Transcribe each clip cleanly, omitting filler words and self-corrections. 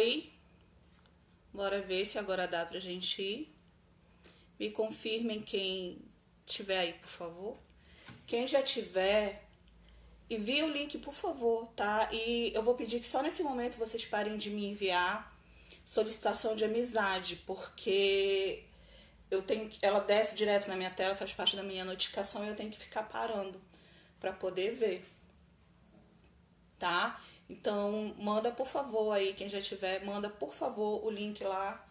Oi. Bora ver se agora dá pra gente ir. Me confirmem quem tiver aí, por favor. Quem já tiver, envie o link, por favor, tá? E eu vou pedir que só nesse momento vocês parem de me enviar solicitação de amizade, porque ela desce direto na minha tela, faz parte da minha notificação e eu tenho que ficar parando para poder ver, tá? Então, manda por favor aí, quem já tiver, manda por favor o link lá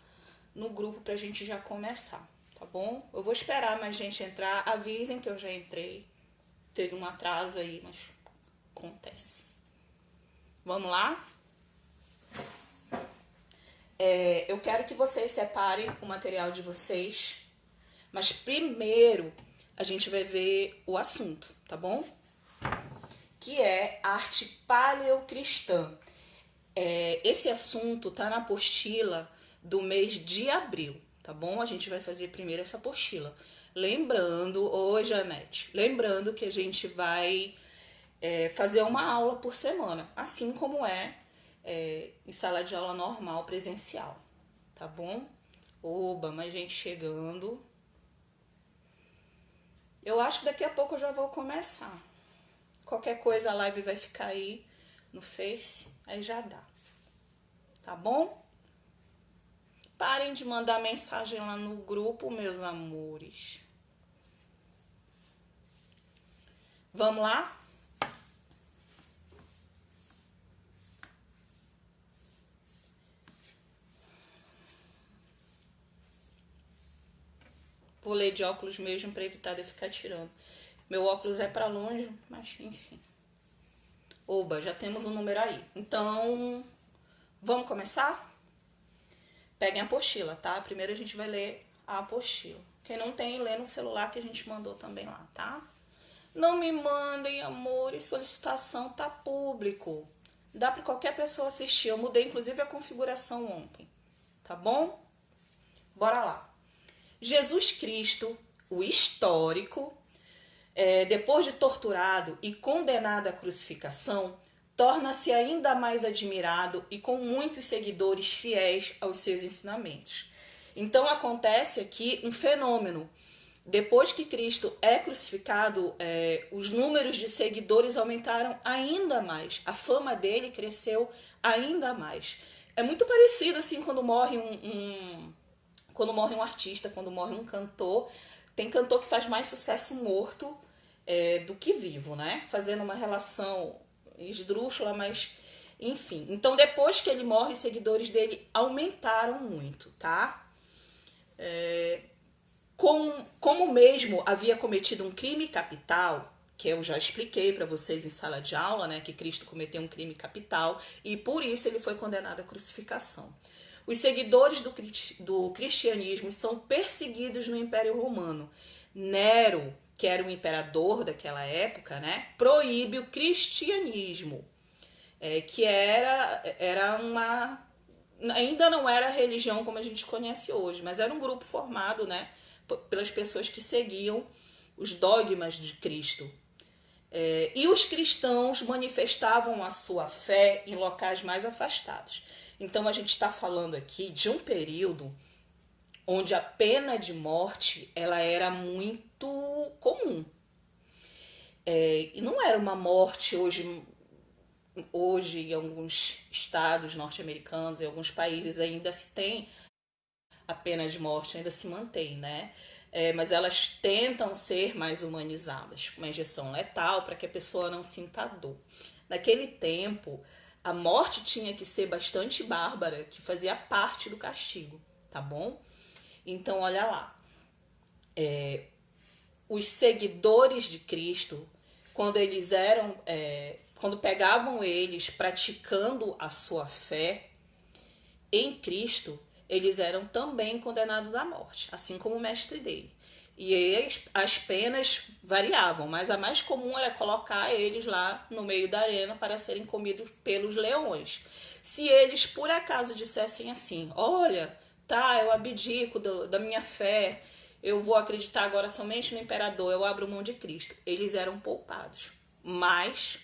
no grupo pra gente já começar, tá bom? Eu vou esperar mais gente entrar, avisem que eu já entrei. Teve um atraso aí, mas acontece. Vamos lá? Eu quero que vocês separem o material de vocês, mas primeiro a gente vai ver o assunto, tá bom? Que é arte paleocristã. Esse assunto tá na apostila do mês de abril, tá bom? A gente vai fazer primeiro essa apostila. Lembrando, Janete, lembrando que a gente vai fazer uma aula por semana, assim como em sala de aula normal, presencial, tá bom? Oba, mais gente chegando. Eu acho que daqui a pouco eu já vou começar. Qualquer coisa a live vai ficar aí no Face, aí já dá, tá bom? Parem de mandar mensagem lá no grupo, meus amores. Vamos lá? Vou ler de óculos mesmo para evitar de eu ficar tirando. Meu óculos é para longe, mas enfim. Oba, já temos um número aí. Então, vamos começar? Peguem a apostila, tá? Primeiro a gente vai ler a apostila. Quem não tem, lê no celular que a gente mandou também lá, tá? Não me mandem, amores, solicitação tá público. Dá para qualquer pessoa assistir. Eu mudei, inclusive, a configuração ontem, tá bom? Bora lá. Jesus Cristo, o histórico, depois de torturado e condenado à crucificação, torna-se ainda mais admirado e com muitos seguidores fiéis aos seus ensinamentos. Então acontece aqui um fenômeno. Depois que Cristo é crucificado, os números de seguidores aumentaram ainda mais. A fama dele cresceu ainda mais. É muito parecido assim quando morre quando morre um artista, quando morre um cantor. Tem cantor que faz mais sucesso morto do que vivo, né? Fazendo uma relação esdrúxula, mas enfim. Então, depois que ele morre, os seguidores dele aumentaram muito, tá? Como mesmo havia cometido um crime capital, que eu já expliquei para vocês em sala de aula, né? Que Cristo cometeu um crime capital e por isso ele foi condenado à crucificação. Os seguidores do cristianismo são perseguidos no Império Romano. Nero, que era o imperador daquela época, né, proíbe o cristianismo, que era ainda não era a religião como a gente conhece hoje, mas era um grupo formado, né, pelas pessoas que seguiam os dogmas de Cristo. E os cristãos manifestavam a sua fé em locais mais afastados. Então a gente está falando aqui de um período onde a pena de morte ela era muito comum. E não era uma morte hoje em alguns estados norte-americanos, em alguns países ainda se tem a pena de morte, ainda se mantém, né? Mas elas tentam ser mais humanizadas, com uma injeção letal para que a pessoa não sinta dor. Naquele tempo, a morte tinha que ser bastante bárbara, que fazia parte do castigo, tá bom? Então, olha lá. Os seguidores de Cristo, quando pegavam eles praticando a sua fé em Cristo, eles eram também condenados à morte, assim como o mestre dele. E as penas variavam, mas a mais comum era colocar eles lá no meio da arena para serem comidos pelos leões. Se eles, por acaso, dissessem assim, olha, tá, eu abdico da minha fé, eu vou acreditar agora somente no imperador, eu abro mão de Cristo, eles eram poupados. Mas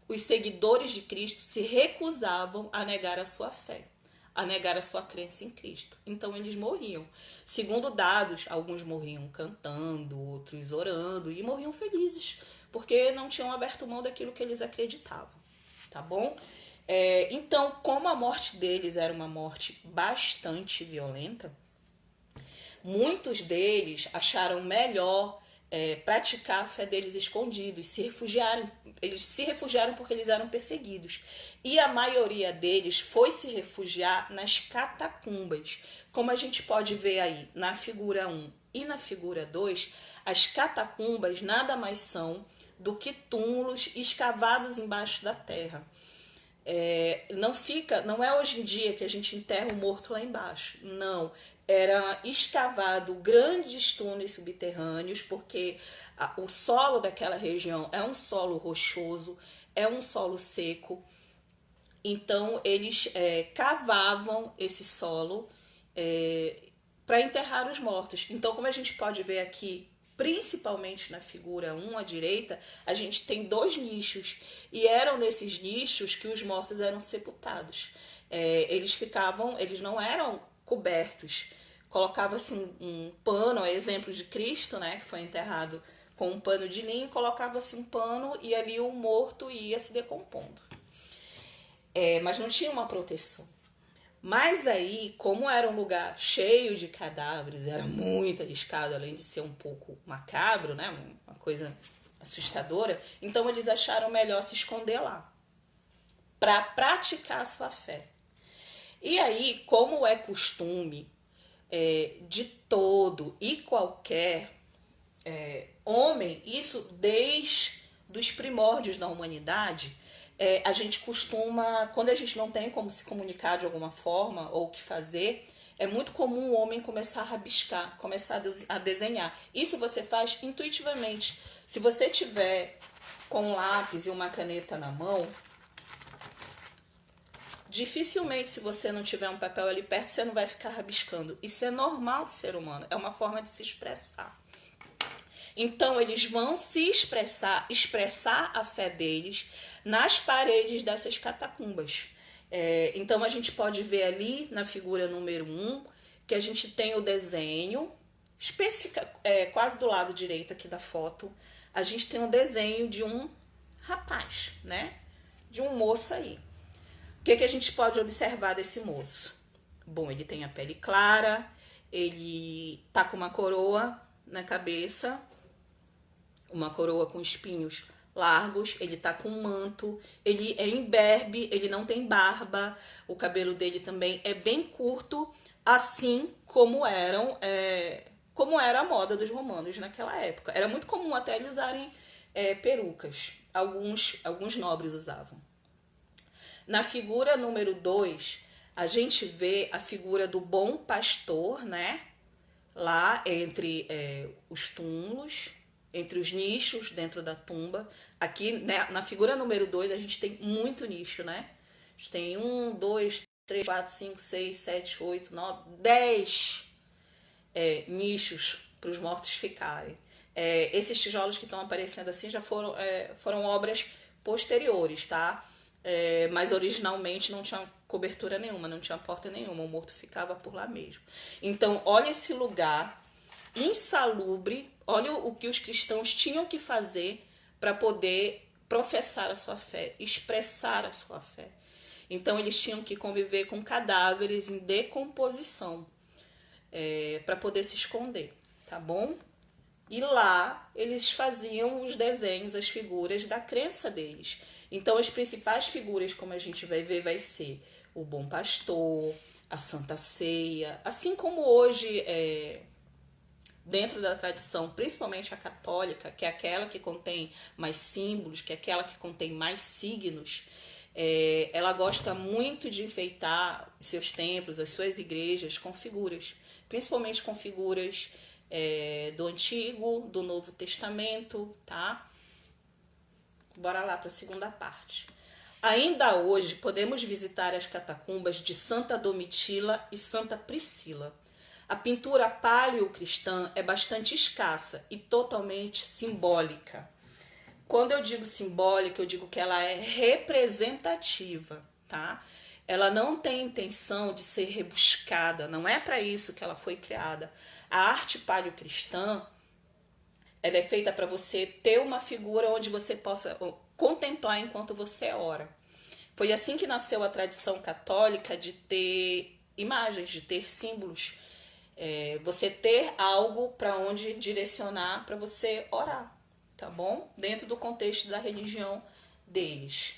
os seguidores de Cristo se recusavam a negar a sua fé. a negar a sua crença em Cristo. Então eles morriam. Segundo dados, alguns morriam cantando, outros orando e morriam felizes, porque não tinham aberto mão daquilo que eles acreditavam, tá bom? Então, como a morte deles era uma morte bastante violenta, muitos deles acharam melhor praticar a fé deles escondidos, eles se refugiaram porque eles eram perseguidos. E a maioria deles foi se refugiar nas catacumbas. Como a gente pode ver aí na figura 1 e na figura 2, as catacumbas nada mais são do que túmulos escavados embaixo da terra. Não é hoje em dia que a gente enterra o morto lá embaixo. Não. Era escavado grandes túneis subterrâneos, porque o solo daquela região é um solo rochoso, é um solo seco. Então, eles cavavam esse solo para enterrar os mortos. Então, como a gente pode ver aqui, principalmente na figura 1 à direita, a gente tem 2 nichos. E eram nesses nichos que os mortos eram sepultados. Eles não eram cobertos. Colocava-se um pano, exemplo de Cristo, né, que foi enterrado com um pano de linho, colocava-se um pano e ali o morto ia se decompondo. Mas não tinha uma proteção. Mas aí, como era um lugar cheio de cadáveres, era muito arriscado, além de ser um pouco macabro, né, uma coisa assustadora, então eles acharam melhor se esconder lá, para praticar a sua fé. E aí, como é costume de todo e qualquer homem, isso desde os primórdios da humanidade, a gente costuma, quando a gente não tem como se comunicar de alguma forma ou o que fazer, é muito comum o homem começar a rabiscar, começar a desenhar. Isso você faz intuitivamente. Se você tiver com um lápis e uma caneta na mão, dificilmente, se você não tiver um papel ali perto, você não vai ficar rabiscando. Isso é normal do ser humano, é uma forma de se expressar. Então, eles vão se expressar a fé deles nas paredes dessas catacumbas. Então, a gente pode ver ali na figura número 1 que a gente tem o desenho, quase do lado direito aqui da foto, a gente tem um desenho de um rapaz, né? De um moço aí. O que a gente pode observar desse moço? Bom, ele tem a pele clara, ele tá com uma coroa na cabeça, uma coroa com espinhos largos, ele tá com um manto, ele é imberbe, ele não tem barba, o cabelo dele também é bem curto, assim como era a moda dos romanos naquela época. Era muito comum até eles usarem perucas, alguns nobres usavam. Na figura número 2, a gente vê a figura do bom pastor, né? Lá entre os túmulos, entre os nichos dentro da tumba. Aqui, né, na figura número 2, a gente tem muito nicho, né? A gente tem 1, 2, 3, 4, 5, 6, 7, 8, 9, 10 nichos para os mortos ficarem. Esses tijolos que estão aparecendo assim já foram obras posteriores, tá? Mas originalmente não tinha cobertura nenhuma, não tinha porta nenhuma, o morto ficava por lá mesmo. Então, olha esse lugar insalubre, olha o que os cristãos tinham que fazer para poder professar a sua fé, expressar a sua fé. Então, eles tinham que conviver com cadáveres em decomposição para poder se esconder, tá bom? E lá eles faziam os desenhos, as figuras da crença deles. Então, as principais figuras, como a gente vai ver, vai ser o bom pastor, a Santa Ceia, assim como hoje, dentro da tradição, principalmente a católica, que é aquela que contém mais símbolos, que é aquela que contém mais signos, ela gosta muito de enfeitar seus templos, as suas igrejas com figuras, principalmente com figuras do Antigo, do Novo Testamento, tá? Bora lá para a segunda parte. Ainda hoje podemos visitar as catacumbas de Santa Domitila e Santa Priscila. A pintura paleocristã é bastante escassa e totalmente simbólica. Quando eu digo simbólica, eu digo que ela é representativa, tá? ela não tem intenção de ser rebuscada, não é para isso que ela foi criada. A arte paleocristã, ela é feita para você ter uma figura onde você possa contemplar enquanto você ora. Foi assim que nasceu a tradição católica de ter imagens, de ter símbolos. Você ter algo para onde direcionar para você orar, tá bom? Dentro do contexto da religião deles.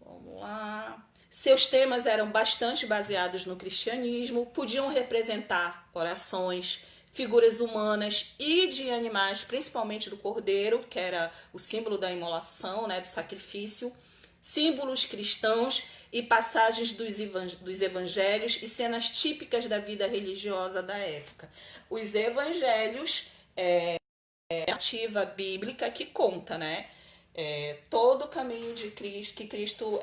Vamos lá. Seus temas eram bastante baseados no cristianismo, podiam representar orações, figuras humanas e de animais, principalmente do cordeiro, que era o símbolo da imolação, né, do sacrifício, símbolos cristãos e passagens dos evangelhos e cenas típicas da vida religiosa da época. Os evangelhos é a narrativa bíblica que conta, né? Todo o caminho de Cristo, que Cristo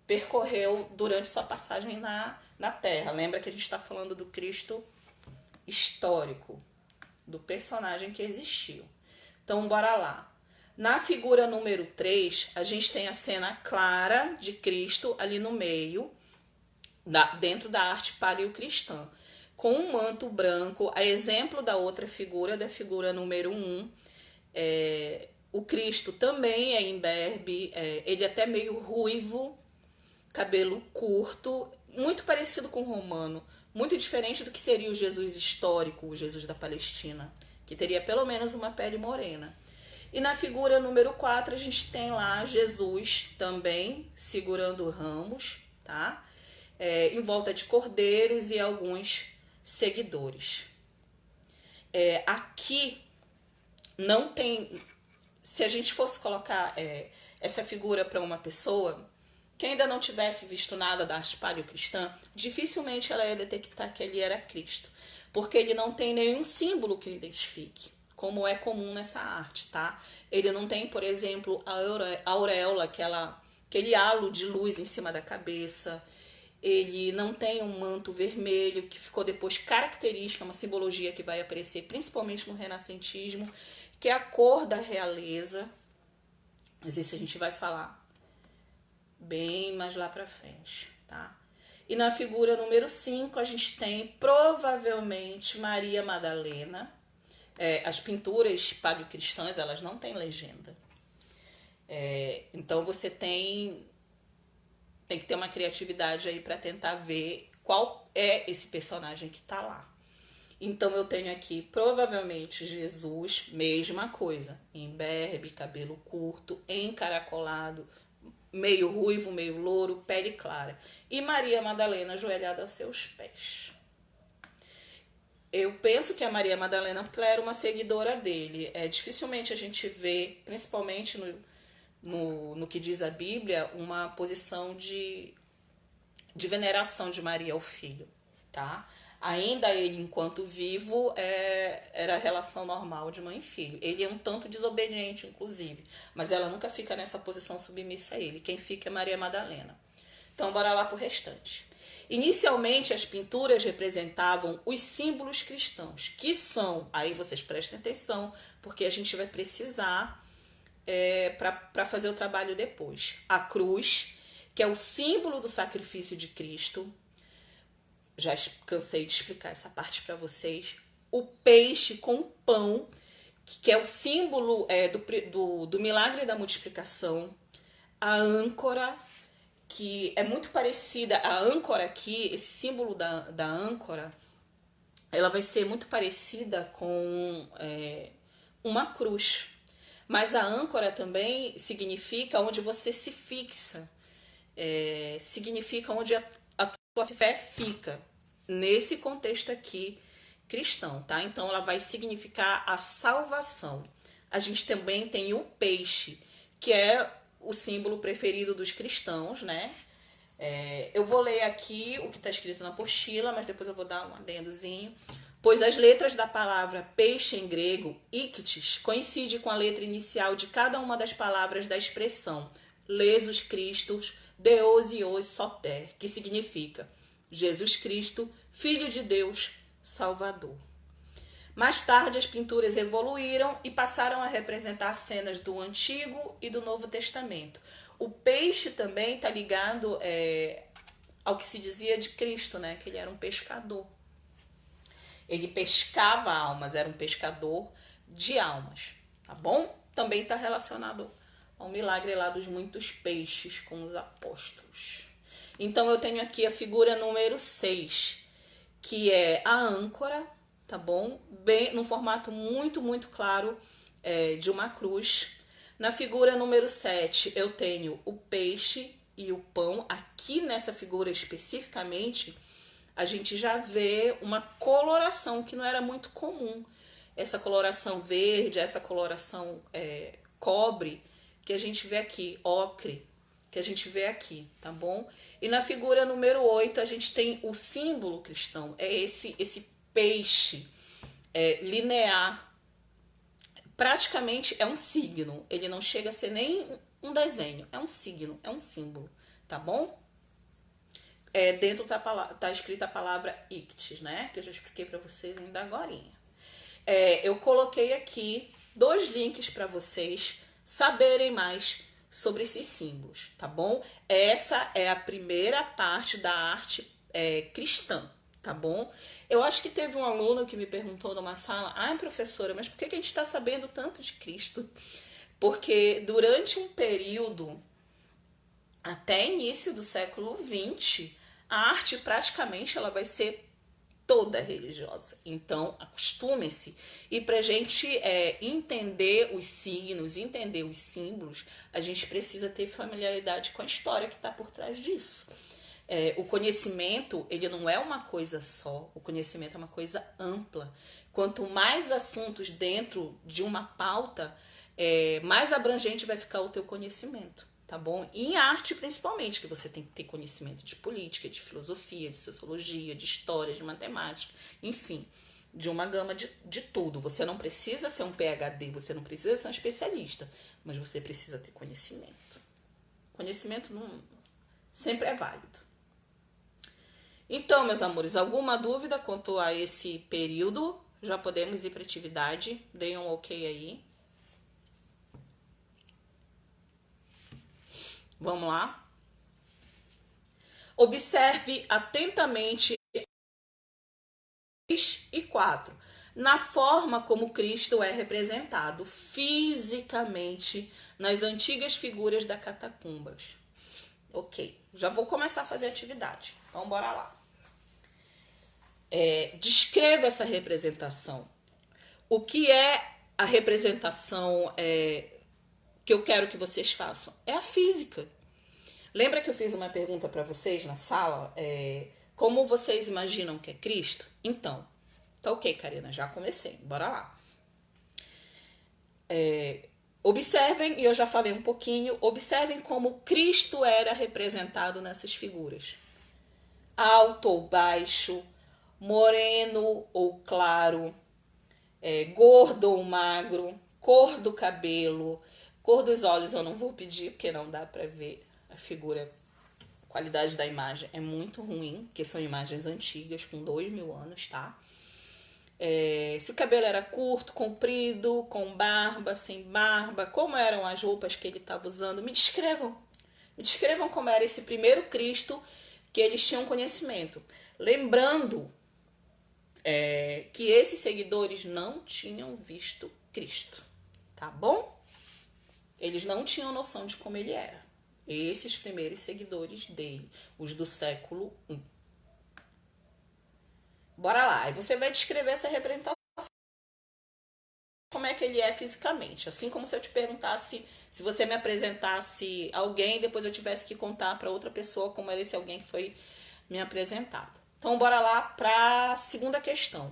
percorreu durante sua passagem na Terra. Lembra que a gente está falando do Cristo histórico, do personagem que existiu. Então, bora lá. Na figura número 3, a gente tem a cena clara de Cristo ali no meio, dentro da arte paleocristã, com um manto branco, a exemplo da outra figura, da figura número 1. O Cristo também é imberbe, ele é até meio ruivo, cabelo curto, muito parecido com o romano, muito diferente do que seria o Jesus histórico, o Jesus da Palestina, que teria pelo menos uma pele morena. E na figura número 4 a gente tem lá Jesus também segurando ramos, tá? Em volta de cordeiros e alguns seguidores. Aqui não tem... Se a gente fosse colocar essa figura para uma pessoa que ainda não tivesse visto nada da arte paleocristã, dificilmente ela ia detectar que ele era Cristo, porque ele não tem nenhum símbolo que o identifique, como é comum nessa arte, tá? Ele não tem, por exemplo, a auréola, aquele halo de luz em cima da cabeça. Ele não tem um manto vermelho, que ficou depois característica, uma simbologia que vai aparecer principalmente no renascentismo, que é a cor da realeza. Mas isso a gente vai falar bem mais lá pra frente, tá? E na figura número 5 a gente tem provavelmente Maria Madalena. As pinturas paleocristãs, elas não têm legenda. Então você tem que ter uma criatividade aí para tentar ver qual é esse personagem que tá lá. Então eu tenho aqui provavelmente Jesus, mesma coisa, imberbe, cabelo curto, encaracolado, meio ruivo, meio louro, pele clara. E Maria Madalena ajoelhada aos seus pés. Eu penso que é Maria Madalena porque ela era uma seguidora dele. Dificilmente a gente vê, principalmente no que diz a Bíblia, uma posição de veneração de Maria ao filho, tá? Ainda ele, enquanto vivo, era a relação normal de mãe e filho. Ele é um tanto desobediente, inclusive, mas ela nunca fica nessa posição submissa a ele. Quem fica é Maria Madalena. Então, bora lá pro restante. Inicialmente, as pinturas representavam os símbolos cristãos, que são, aí vocês prestem atenção, porque a gente vai precisar para fazer o trabalho depois. A cruz, que é o símbolo do sacrifício de Cristo. Já cansei de explicar essa parte para vocês. O peixe com pão, que é o símbolo do milagre da multiplicação. A âncora, que é muito parecida. A âncora aqui, esse símbolo da âncora, ela vai ser muito parecida com uma cruz. Mas a âncora também significa onde você se fixa. Significa onde a tua fé fica. Nesse contexto aqui, cristão, tá? Então, ela vai significar a salvação. A gente também tem o peixe, que é o símbolo preferido dos cristãos, né? Eu vou ler aqui o que está escrito na apostila, mas depois eu vou dar um adendozinho. Pois as letras da palavra peixe em grego, iktis, coincidem com a letra inicial de cada uma das palavras da expressão Jesus Christus, Deus e os Soter, que significa Jesus Cristo, Filho de Deus, Salvador. Mais tarde, as pinturas evoluíram e passaram a representar cenas do Antigo e do Novo Testamento. O peixe também está ligado ao que se dizia de Cristo, né? Que ele era um pescador. Ele pescava almas, era um pescador de almas, tá bom? Também está relacionado ao milagre lá dos muitos peixes com os apóstolos. Então eu tenho aqui a figura número 6, que é a âncora, tá bom? Bem, num formato muito, muito claro de uma cruz. Na figura número 7 eu tenho o peixe e o pão. Aqui nessa figura especificamente, a gente já vê uma coloração que não era muito comum. Essa coloração verde, essa coloração cobre, que a gente vê aqui, ocre, que a gente vê aqui, tá bom? E na figura número 8 a gente tem o símbolo cristão, é esse peixe linear. Praticamente é um signo, ele não chega a ser nem um desenho, é um signo, é um símbolo, tá bom? Dentro tá escrita a palavra ictis, né? Que eu já expliquei para vocês ainda agorinha. Eu coloquei aqui 2 links para vocês saberem mais sobre esses símbolos, tá bom? Essa é a primeira parte da arte cristã, tá bom? Eu acho que teve um aluno que me perguntou numa sala, professora, mas por que a gente está sabendo tanto de Cristo? Porque durante um período, até início do século XX, a arte praticamente ela vai ser toda religiosa. Então, acostume-se. E para a gente entender os signos, entender os símbolos, a gente precisa ter familiaridade com a história que está por trás disso. O conhecimento, ele não é uma coisa só. O conhecimento é uma coisa ampla. Quanto mais assuntos dentro de uma pauta, mais abrangente vai ficar o teu conhecimento. Tá bom? E em arte, principalmente, que você tem que ter conhecimento de política, de filosofia, de sociologia, de história, de matemática, enfim, de uma gama de tudo. Você não precisa ser um PhD, você não precisa ser um especialista, mas você precisa ter conhecimento. Conhecimento sempre é válido. Então, meus amores, alguma dúvida quanto a esse período? Já podemos ir para atividade? Deem um ok aí. Vamos lá? Observe atentamente 3 e 4. Na forma como Cristo é representado fisicamente nas antigas figuras das catacumbas. Ok, já vou começar a fazer atividade. Então, bora lá. Descreva essa representação. O que é a representação que eu quero que vocês façam? É a física. Lembra que eu fiz uma pergunta para vocês na sala? Como vocês imaginam que é Cristo? Então, tá ok, Karina, já comecei. Bora lá. Observem, e eu já falei um pouquinho, observem como Cristo era representado nessas figuras. Alto ou baixo, moreno ou claro, gordo ou magro, cor do cabelo, cor dos olhos eu não vou pedir, porque não dá pra ver a figura. A qualidade da imagem é muito ruim, porque são imagens antigas, com 2000 anos, tá? Se o cabelo era curto, comprido, com barba, sem barba, como eram as roupas que ele estava usando, me descrevam. Me descrevam como era esse primeiro Cristo que eles tinham conhecimento. Lembrando que esses seguidores não tinham visto Cristo, tá bom? Eles não tinham noção de como ele era. Esses primeiros seguidores dele, os do século I. Bora lá, aí você vai descrever essa representação, como é que ele é fisicamente. Assim como se eu te perguntasse, se você me apresentasse alguém, depois eu tivesse que contar para outra pessoa como era esse alguém que foi me apresentado. Então, bora lá para a segunda questão.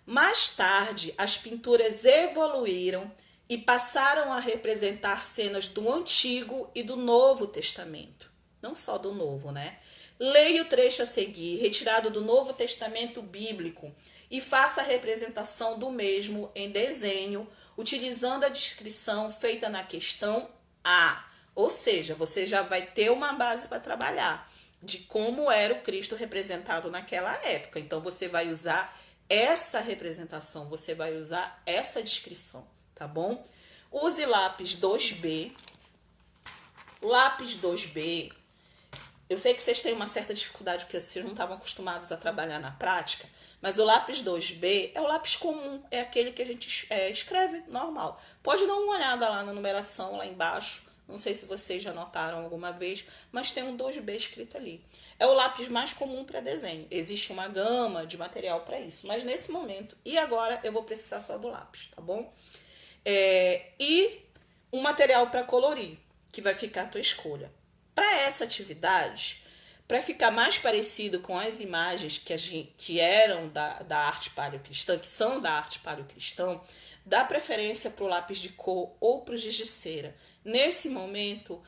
Mais tarde, as pinturas evoluíram e passaram a representar cenas do Antigo e do Novo Testamento. Não só do Novo, né? Leia o trecho a seguir, retirado do Novo Testamento bíblico, e faça a representação do mesmo em desenho, utilizando a descrição feita na questão A. Ou seja, você já vai ter uma base para trabalhar de como era o Cristo representado naquela época. Então, você vai usar essa representação, você vai usar essa descrição, tá bom? Use lápis 2B. Lápis 2B Eu sei que vocês têm uma certa dificuldade porque vocês não estavam acostumados a trabalhar na prática, mas o lápis 2B é o lápis comum, é aquele que a gente escreve normal. Pode dar uma olhada lá na numeração, lá embaixo. Não sei se vocês já notaram alguma vez, mas tem um 2B escrito ali. É o lápis mais comum para desenho. Existe uma gama de material para isso, mas nesse momento e agora eu vou precisar só do lápis, tá bom? E um material para colorir, que vai ficar a tua escolha. Para essa atividade, para ficar mais parecido com as imagens que eram da arte paleocristã, que são da arte paleocristã, dá preferência para o lápis de cor ou para o giz de cera. Nesse momento,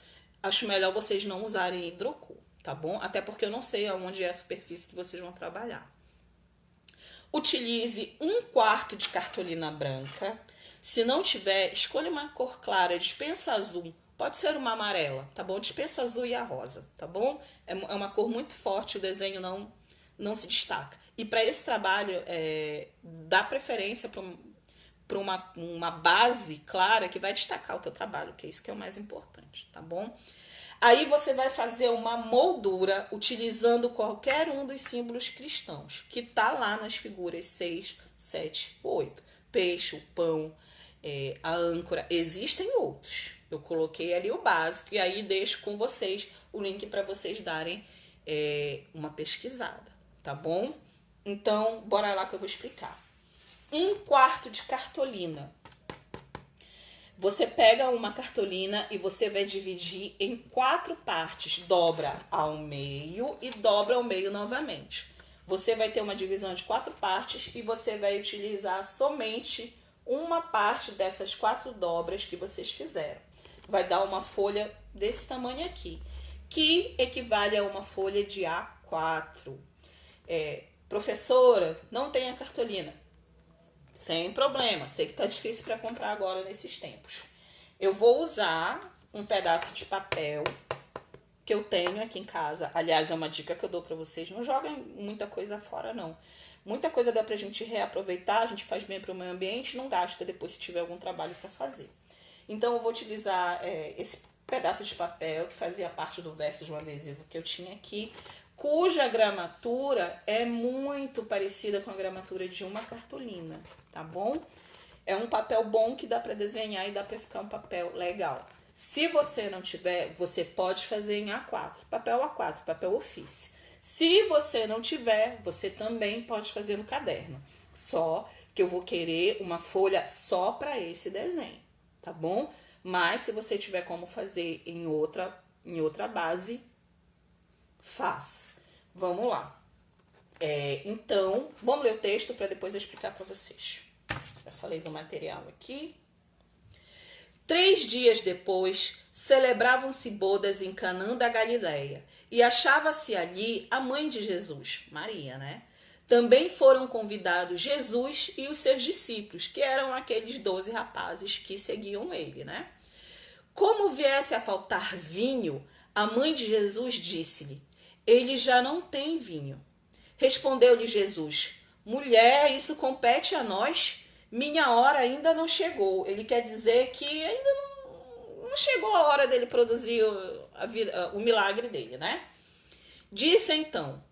acho melhor vocês não usarem hidrocor, tá bom? Até porque eu não sei aonde é a superfície que vocês vão trabalhar. Utilize 1/4 de cartolina branca. Se não tiver, escolha uma cor clara, dispensa azul. Pode ser uma amarela, tá bom? Dispensa azul e a rosa, tá bom? É uma cor muito forte, o desenho não se destaca. E para esse trabalho, dá preferência para uma base clara que vai destacar o teu trabalho, que é isso que é o mais importante, tá bom? Aí você vai fazer uma moldura utilizando qualquer um dos símbolos cristãos, que tá lá nas figuras 6, 7, 8. Peixe, o pão, a âncora. Existem outros. Eu coloquei ali o básico e aí deixo com vocês o link para vocês darem uma pesquisada, tá bom? Então, bora lá que eu vou explicar. 1/4 de cartolina. Você pega uma cartolina e você vai dividir em 4 partes. Dobra ao meio e dobra ao meio novamente. Você vai ter uma divisão de 4 partes e você vai utilizar somente uma parte dessas 4 dobras que vocês fizeram. Vai dar uma folha desse tamanho aqui, que equivale a uma folha de A4. Professora, não tem a cartolina. Sem problema, sei que tá difícil para comprar agora nesses tempos. Eu vou usar um pedaço de papel que eu tenho aqui em casa. Aliás, é uma dica que eu dou para vocês. Não joguem muita coisa fora, não. Muita coisa dá pra gente reaproveitar, a gente faz bem para o meio ambiente e não gasta depois se tiver algum trabalho para fazer. Então, eu vou utilizar esse pedaço de papel que fazia parte do verso de um adesivo que eu tinha aqui, cuja gramatura é muito parecida com a gramatura de uma cartolina, tá bom? É um papel bom que dá para desenhar e dá para ficar um papel legal. Se você não tiver, você pode fazer em A4, papel A4, papel ofício. Se você não tiver, você também pode fazer no caderno. Só que eu vou querer uma folha só para esse desenho, tá bom? Mas se você tiver como fazer em outra base, faça. Vamos lá. Então, vamos ler o texto para depois eu explicar para vocês. Já falei do material aqui. 3 dias depois, celebravam-se bodas em Canaã da Galileia, e achava-se ali a mãe de Jesus, Maria, né? Também foram convidados Jesus e os seus discípulos, que eram aqueles 12 rapazes que seguiam ele, né? Como viesse a faltar vinho, a mãe de Jesus disse-lhe: ele já não tem vinho. Respondeu-lhe Jesus: mulher, isso compete a nós? Minha hora ainda não chegou. Ele quer dizer que ainda não chegou a hora dele produzir o milagre dele, né? Disse então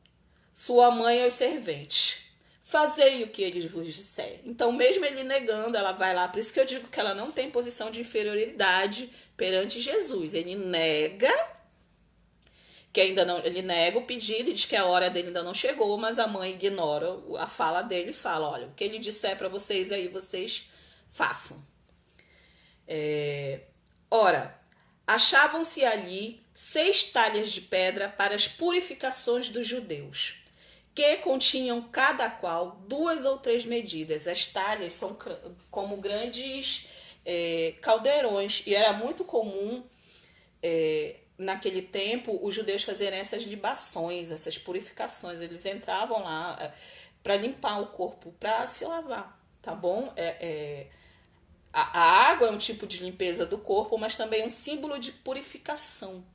sua mãe aos serventes: fazei o que eles vos disserem. Então, mesmo ele negando, ela vai lá. Por isso que eu digo que ela não tem posição de inferioridade perante Jesus. Ele nega ele nega o pedido e diz que a hora dele ainda não chegou, mas a mãe ignora a fala dele e fala: olha, o que ele disser para vocês aí, vocês façam. Ora, achavam-se ali 6 talhas de pedra para as purificações dos judeus, que continham cada qual 2 ou 3 medidas. As talhas são como grandes caldeirões, e era muito comum naquele tempo os judeus fazerem essas libações, essas purificações. Eles entravam lá para limpar o corpo, para se lavar, tá bom? A água é um tipo de limpeza do corpo, mas também é um símbolo de purificação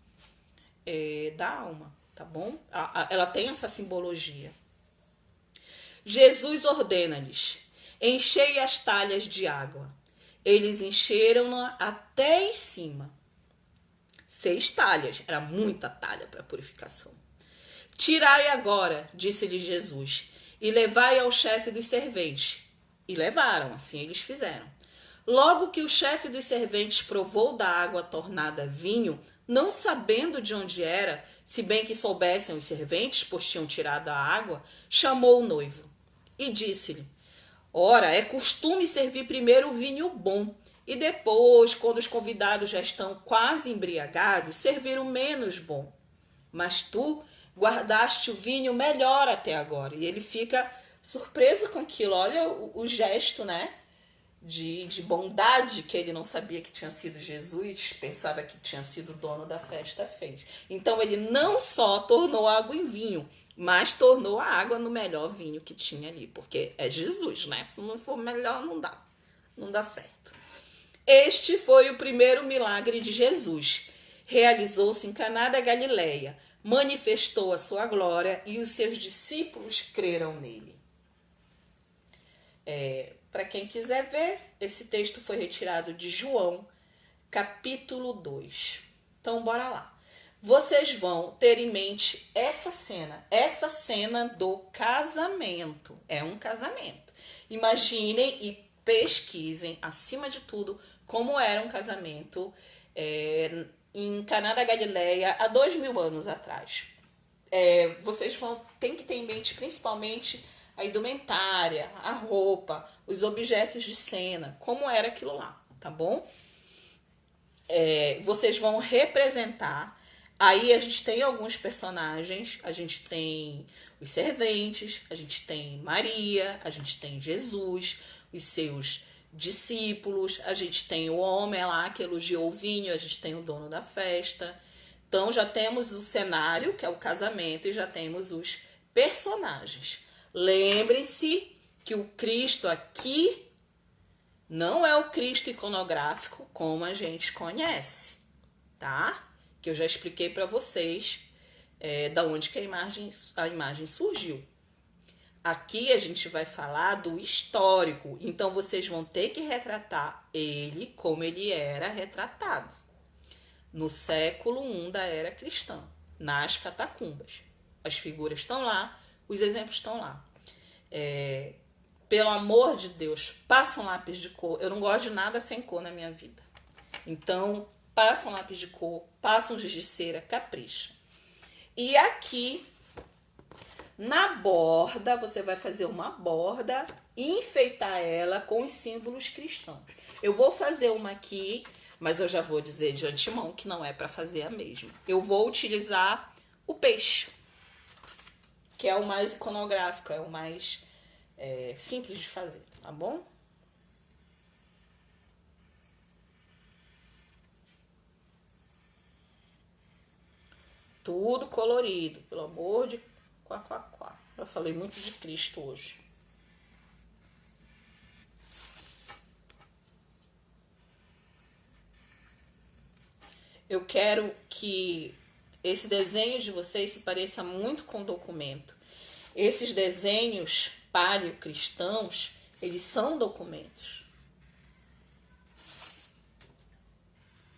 da alma, tá bom? Ela tem essa simbologia. Jesus ordena-lhes: enchei as talhas de água. Eles encheram-na até em cima. 6 talhas, era muita talha para purificação. Tirai agora, disse-lhe Jesus, e levai ao chefe dos serventes. E levaram, assim eles fizeram. Logo que o chefe dos serventes provou da água tornada vinho, não sabendo de onde era, se bem que soubessem os serventes, pois tinham tirado a água, chamou o noivo e disse-lhe: ora, é costume servir primeiro o vinho bom, e depois, quando os convidados já estão quase embriagados, servir o menos bom. Mas tu guardaste o vinho melhor até agora. E ele fica surpreso com aquilo. Olha o gesto, né? De bondade que ele não sabia que tinha sido Jesus, pensava que tinha sido o dono da festa, fez. Então ele não só tornou a água em vinho, mas tornou a água no melhor vinho que tinha ali, porque é Jesus, né? Se não for melhor, não dá certo. Este foi o primeiro milagre de Jesus. Realizou-se em Caná da Galileia, manifestou a sua glória e os seus discípulos creram nele. Para quem quiser ver, esse texto foi retirado de João, capítulo 2. Então, bora lá. Vocês vão ter em mente essa cena do casamento. É um casamento. Imaginem e pesquisem, acima de tudo, como era um casamento em Caná da Galileia há 2000 anos atrás. Vocês tem que ter em mente principalmente a indumentária, a roupa, os objetos de cena, como era aquilo lá, tá bom? Vocês vão representar. Aí a gente tem alguns personagens, a gente tem os serventes, a gente tem Maria, a gente tem Jesus, os seus discípulos, a gente tem o homem lá que elogiou o vinho, a gente tem o dono da festa. Então já temos o cenário, que é o casamento, e já temos os personagens. Lembrem-se que o Cristo aqui não é o Cristo iconográfico como a gente conhece, tá? Que eu já expliquei para vocês da onde que a imagem surgiu. Aqui a gente vai falar do histórico, então vocês vão ter que retratar ele como ele era retratado no século I da era cristã, nas catacumbas. As figuras estão lá, os exemplos estão lá. Pelo amor de Deus, passa um lápis de cor. Eu não gosto de nada sem cor na minha vida. Então, passa um lápis de cor, passa um giz de cera, capricha. E aqui, na borda, você vai fazer uma borda e enfeitar ela com os símbolos cristãos. Eu vou fazer uma aqui, mas eu já vou dizer de antemão que não é para fazer a mesma. Eu vou utilizar o peixe, que é o mais iconográfico, é o mais simples de fazer, tá bom? Tudo colorido, pelo amor de quá. Eu falei muito de Cristo hoje. Eu quero que esse desenho de vocês se pareça muito com o documento. Esses desenhos paleocristãos, eles são documentos.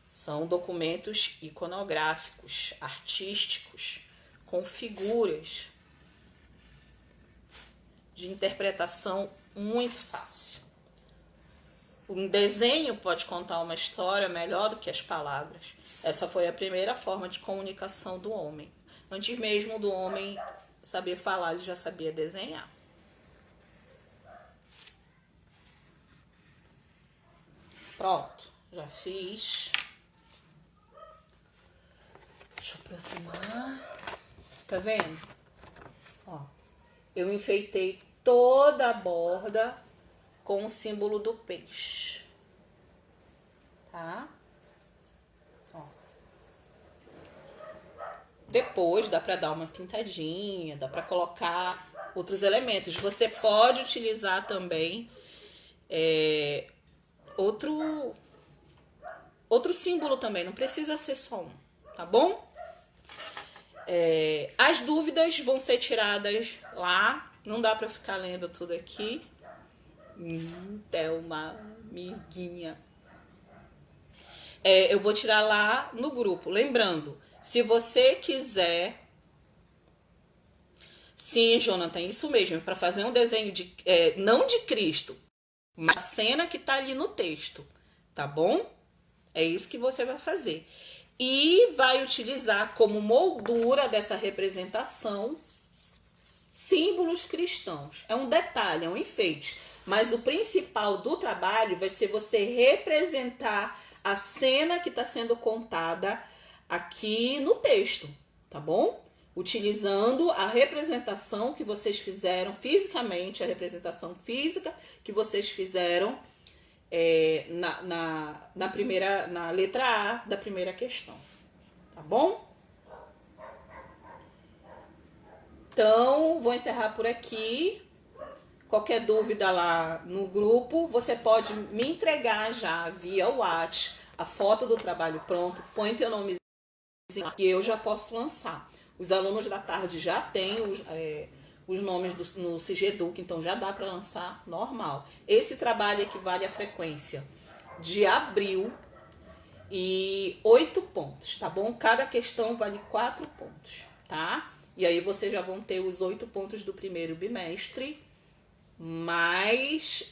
São documentos iconográficos, artísticos, com figuras de interpretação muito fácil. Um desenho pode contar uma história melhor do que as palavras. Essa foi a primeira forma de comunicação do homem. Antes mesmo do homem saber falar, ele já sabia desenhar. Pronto, já fiz. Deixa eu aproximar. Tá vendo? Ó, eu enfeitei toda a borda com o símbolo do peixe. Tá? Ó. Depois dá pra dar uma pintadinha, dá pra colocar outros elementos. Você pode utilizar também outro símbolo também, não precisa ser só um, tá bom? As dúvidas vão ser tiradas lá, não dá pra ficar lendo tudo aqui. Thelma, amiguinha. eu vou tirar lá no grupo. Lembrando, se você quiser... Sim, Jonathan, isso mesmo, para fazer um desenho não de Cristo, mas a cena que tá ali no texto, tá bom? É isso que você vai fazer. E vai utilizar como moldura dessa representação símbolos cristãos. É um detalhe, é um enfeite. Mas o principal do trabalho vai ser você representar a cena que está sendo contada aqui no texto, tá bom? Utilizando a representação que vocês fizeram fisicamente, a representação física que vocês fizeram na letra A da primeira questão, tá bom? Então, vou encerrar por aqui. Qualquer dúvida lá no grupo, você pode me entregar já via WhatsApp a foto do trabalho pronto, põe teu nomezinho lá, que eu já posso lançar. Os alunos da tarde já têm os nomes no Sigeduc, então já dá para lançar normal. Esse trabalho equivale à frequência de abril e 8 pontos, tá bom? Cada questão vale 4 pontos, tá? E aí vocês já vão ter os 8 pontos do primeiro bimestre, mais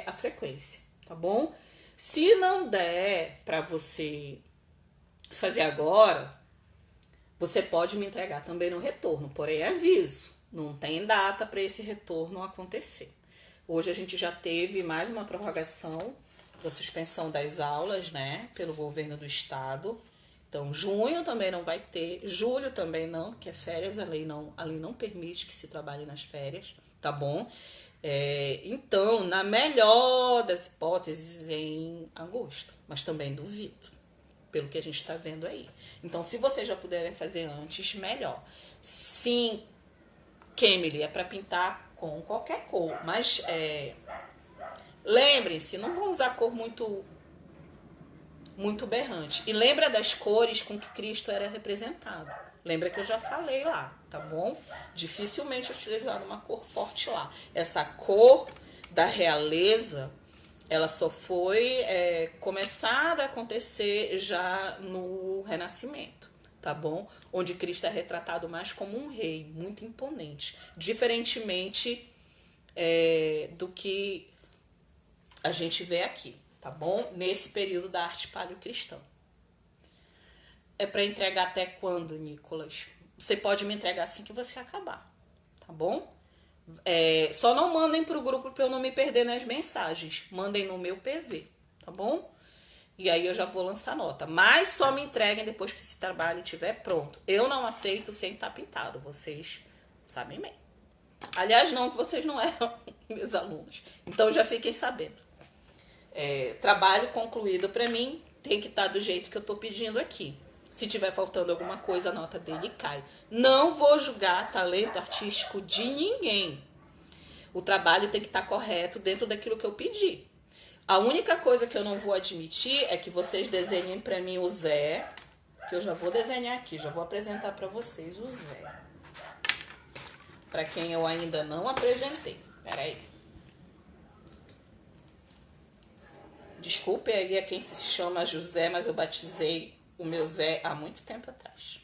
a frequência, tá bom? Se não der para você fazer agora, você pode me entregar também no retorno, porém aviso, não tem data para esse retorno acontecer. Hoje a gente já teve mais uma prorrogação da suspensão das aulas, né, pelo governo do estado. Então, junho também não vai ter, julho também não, porque é férias, a lei não permite que se trabalhe nas férias, tá bom? Então, na melhor das hipóteses, em agosto, mas também duvido, pelo que a gente está vendo aí. Então, se vocês já puderem fazer antes, melhor. Sim, Kemily, é para pintar com qualquer cor, mas lembrem-se, não vão usar cor muito berrante. E lembra das cores com que Cristo era representado. Lembra que eu já falei lá, tá bom? Dificilmente utilizar uma cor forte lá. Essa cor da realeza, ela só foi começada a acontecer já no Renascimento, tá bom? Onde Cristo é retratado mais como um rei, muito imponente. Diferentemente do que a gente vê aqui, tá bom? Nesse período da arte paleocristã. É para entregar até quando, Nicolas? Você pode me entregar assim que você acabar, tá bom? Só não mandem pro grupo para eu não me perder nas mensagens. Mandem no meu PV, tá bom? E aí eu já vou lançar nota. Mas só me entreguem depois que esse trabalho estiver pronto. Eu não aceito sem estar pintado. Vocês sabem bem. Aliás, não, que vocês não eram meus alunos. Então já fiquem sabendo. Trabalho concluído para mim tem que estar do jeito que eu estou pedindo aqui. Se tiver faltando alguma coisa, a nota dele cai. Não vou julgar talento artístico de ninguém. O trabalho tem que estar correto dentro daquilo que eu pedi. A única coisa que eu não vou admitir é que vocês desenhem para mim o Zé, que eu já vou desenhar aqui, já vou apresentar para vocês o Zé. Para quem eu ainda não apresentei. Peraí. Desculpe aí a quem se chama José, mas eu batizei o meu Zé há muito tempo atrás.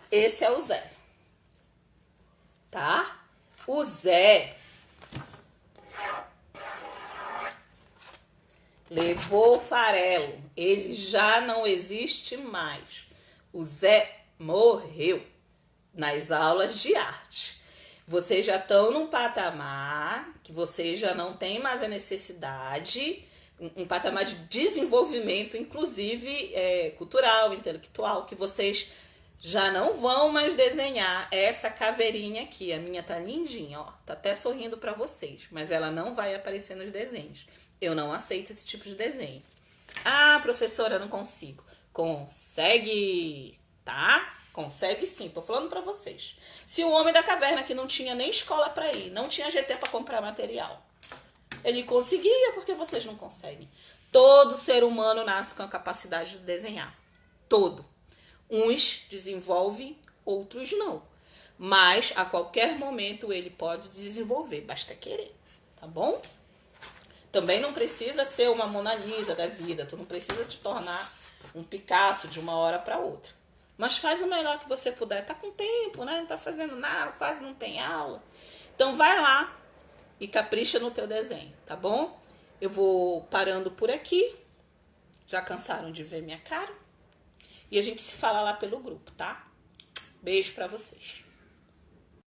Esse é o Zé, tá? O Zé levou farelo, ele já não existe mais. O Zé morreu nas aulas de arte. Vocês já estão num patamar que vocês já não têm mais a necessidade, um patamar de desenvolvimento, inclusive cultural, intelectual, que vocês já não vão mais desenhar essa caveirinha aqui. A minha tá lindinha, ó. Tá até sorrindo para vocês, mas ela não vai aparecer nos desenhos. Eu não aceito esse tipo de desenho. Ah, professora, não consigo. Consegue, tá? Consegue sim, tô falando pra vocês. Se o homem da caverna, que não tinha nem escola pra ir, não tinha GT pra comprar material, ele conseguia, porque vocês não conseguem. Todo ser humano nasce com a capacidade de desenhar. Todo. Uns desenvolvem, outros não. mas a qualquer momento ele pode desenvolver, basta querer, tá bom? Também não precisa ser uma Mona Lisa da vida, tu não precisa te tornar um Picasso de uma hora para outra. Mas faz o melhor que você puder. Tá com tempo, né? Não tá fazendo nada, quase não tem aula. Então vai lá e capricha no teu desenho, tá bom? Eu vou parando por aqui. Já cansaram de ver minha cara? E a gente se fala lá pelo grupo, tá? Beijo pra vocês.